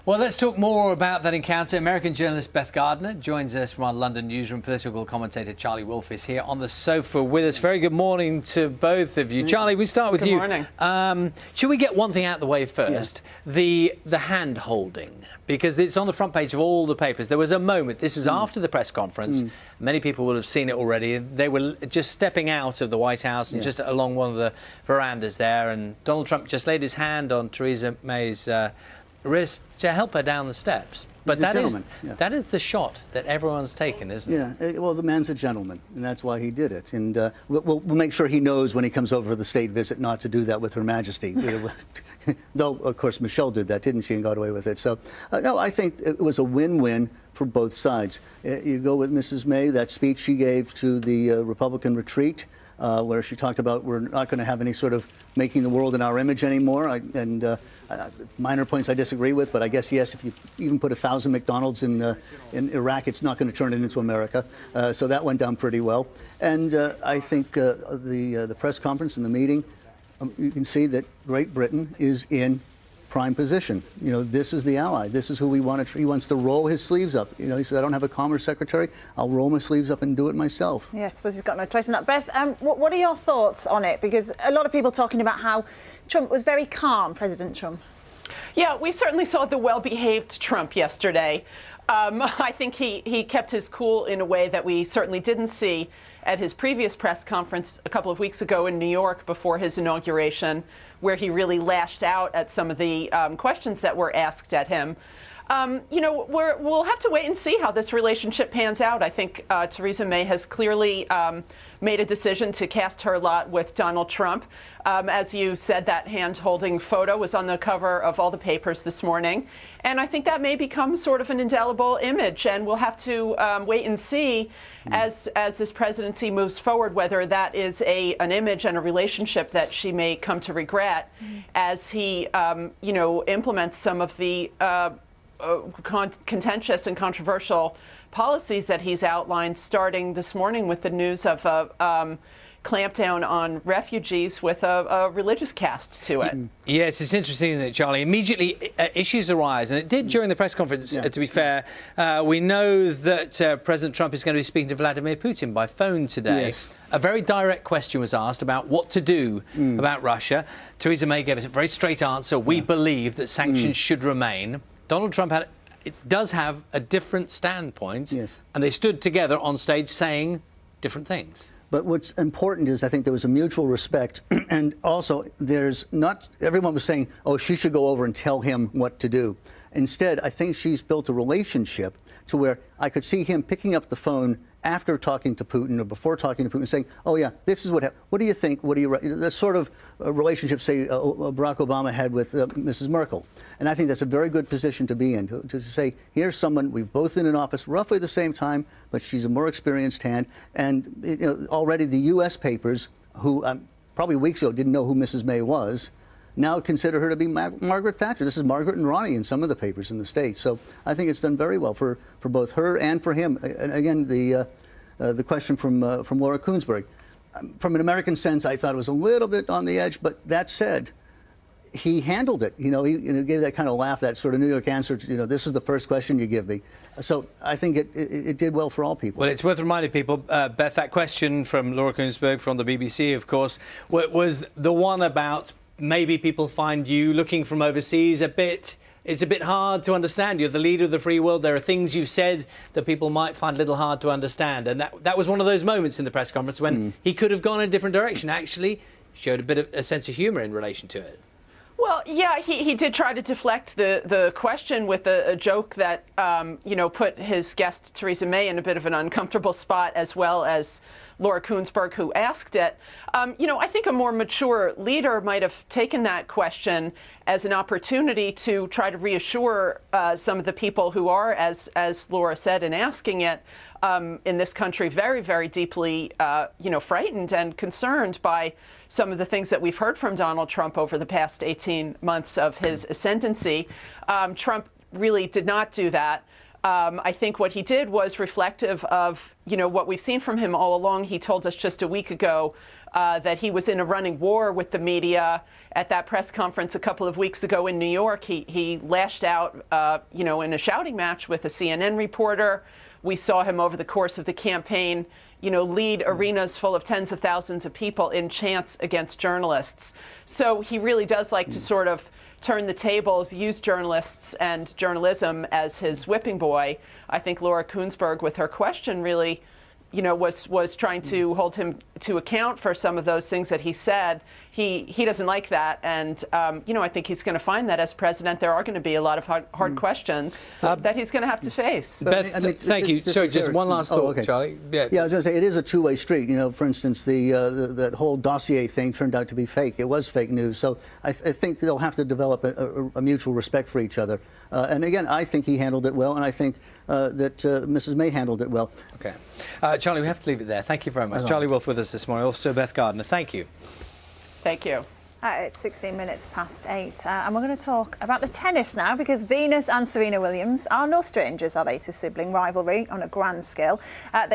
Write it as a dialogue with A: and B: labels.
A: Well, let's talk more about that encounter. American journalist Beth Gardner joins us from our London newsroom. Political commentator Charlie Wolfe is here on the sofa with us. Very good morning to both of you. Charlie, we start with you.
B: Good morning.
A: Should we get one thing out of the way first? Yeah. The hand-holding, because it's on the front page of all the papers. There was a moment, this is after the press conference, many people will have seen it already. They were just stepping out of the White House and just along one of the verandas there, and Donald Trump just laid his hand on Theresa May's wrist to help her down the steps. But that is the shot that everyone's taken, isn't it?
C: Yeah, well, the man's a gentleman, and that's why he did it. And we'll make sure he knows when he comes over for the state visit not to do that with Her Majesty. Though, of course, Michelle did that, didn't she, and got away with it. So, no, I think it was a win-win for both sides. You go with Mrs. May, that speech she gave to the Republican retreat, where she talked about we're not going to have any sort of making the world in our image anymore. Minor points I disagree with, but I guess, yes, if you even put 1,000 McDonald's in Iraq, it's not going to turn it into America. So that went down pretty well. And I think the press conference and the meeting, you can see that Great Britain is in prime position. You know, this is the ally. This is who we want to. He wants to roll his sleeves up. You know, he said, "I don't have a Commerce Secretary. I'll roll my sleeves up and do it myself."
B: Yes, I suppose he's got no choice in that. Beth, what are your thoughts on it? Because a lot of people talking about how Trump was very calm, President Trump.
D: Yeah, we certainly saw the well-behaved Trump yesterday. I think he kept his cool in a way that we certainly didn't see at his previous press conference a couple of weeks ago in New York before his inauguration, where he really lashed out at some of the questions that were asked at him. You know, we'll have to wait and see how this relationship pans out. I think Theresa May has clearly made a decision to cast her lot with Donald Trump. As you said, that hand-holding photo was on the cover of all the papers this morning. And I think that may become sort of an indelible image. And we'll have to wait and see as this presidency moves forward whether that is an image and a relationship that she may come to regret as he, you know, implements some of the contentious and controversial policies that he's outlined, starting this morning with the news of a clampdown on refugees with a religious cast to it.
A: Yes, it's interesting, isn't it, Charlie? Immediately, issues arise, and it did during the press conference, to be fair. We know that President Trump is going to be speaking to Vladimir Putin by phone today. Yes. A very direct question was asked about what to do about Russia. Theresa May gave a very straight answer. We believe that sanctions should remain. Donald Trump does have a different standpoint, and they stood together on stage saying different things.
C: But what's important is I think there was a mutual respect, and also there's not everyone was saying, oh, she should go over and tell him what to do. Instead, I think she's built a relationship to where I could see him picking up the phone after talking to Putin or before talking to Putin, saying, "Oh yeah, this is what happened. What do you think? What do you?" That sort of relationship, say, Barack Obama had with Mrs. Merkel, and I think that's a very good position to be in. To say, here's someone we've both been in office roughly the same time, but she's a more experienced hand, and you know, already the U.S. papers, who probably weeks ago didn't know who Mrs. May was, now consider her to be Margaret Thatcher. This is Margaret and Ronnie in some of the papers in the States. So I think it's done very well for both her and for him. And again, the question from Laura Koonsberg. From an American sense, I thought it was a little bit on the edge, but that said, he handled it. You know, he gave that kind of laugh, that sort of New York answer to, you know, this is the first question you give me. So I think it did well for all people.
A: Well, it's worth reminding people, Beth, that question from Laura Koonsberg from the BBC, of course, was the one about maybe people find you looking from overseas it's a bit hard to understand. You're the leader of the free world. There are things you've said that people might find a little hard to understand. And that was one of those moments in the press conference when he could have gone in a different direction, actually showed a bit of a sense of humour in relation to it.
D: Well, yeah, he did try to deflect the question with a joke that, you know, put his guest, Theresa May, in a bit of an uncomfortable spot, as well as Laura Koonsberg, who asked it. You know, I think a more mature leader might have taken that question as an opportunity to try to reassure some of the people who are, as Laura said in asking it, in this country, very, very deeply, you know, frightened and concerned by some of the things that we've heard from Donald Trump over the past 18 months of his ascendancy. Trump really did not do that. I think what he did was reflective of, you know, what we've seen from him all along. He told us just a week ago that he was in a running war with the media. At that press conference a couple of weeks ago in New York, he lashed out, in a shouting match with a CNN reporter. We saw him over the course of the campaign, lead arenas full of tens of thousands of people in chants against journalists. So he really does like to sort of turn the tables, use journalists and journalism as his whipping boy. I think Laura Kuenssberg, with her question, really was trying to hold him to account for some of those things that he said. He doesn't like that, and I think he's going to find that as president there are going to be a lot of hard questions that he's going to have to face.
A: Beth, thank you. Sorry, just one last thought,
C: okay.
A: Charlie.
C: Yeah, I was going to say it is a two-way street. For instance, that whole dossier thing turned out to be fake. It was fake news. So I think they'll have to develop a mutual respect for each other. And again, I think he handled it well, and I think that Mrs. May handled it well.
A: Okay. Charlie, we have to leave it there. Thank you very much. Charlie Wolf with us this morning. Also, Beth Gardner, thank you.
D: Thank you.
B: It's 16 minutes past 8, and we're going to talk about the tennis now, because Venus and Serena Williams are no strangers, are they, to sibling rivalry on a grand scale. They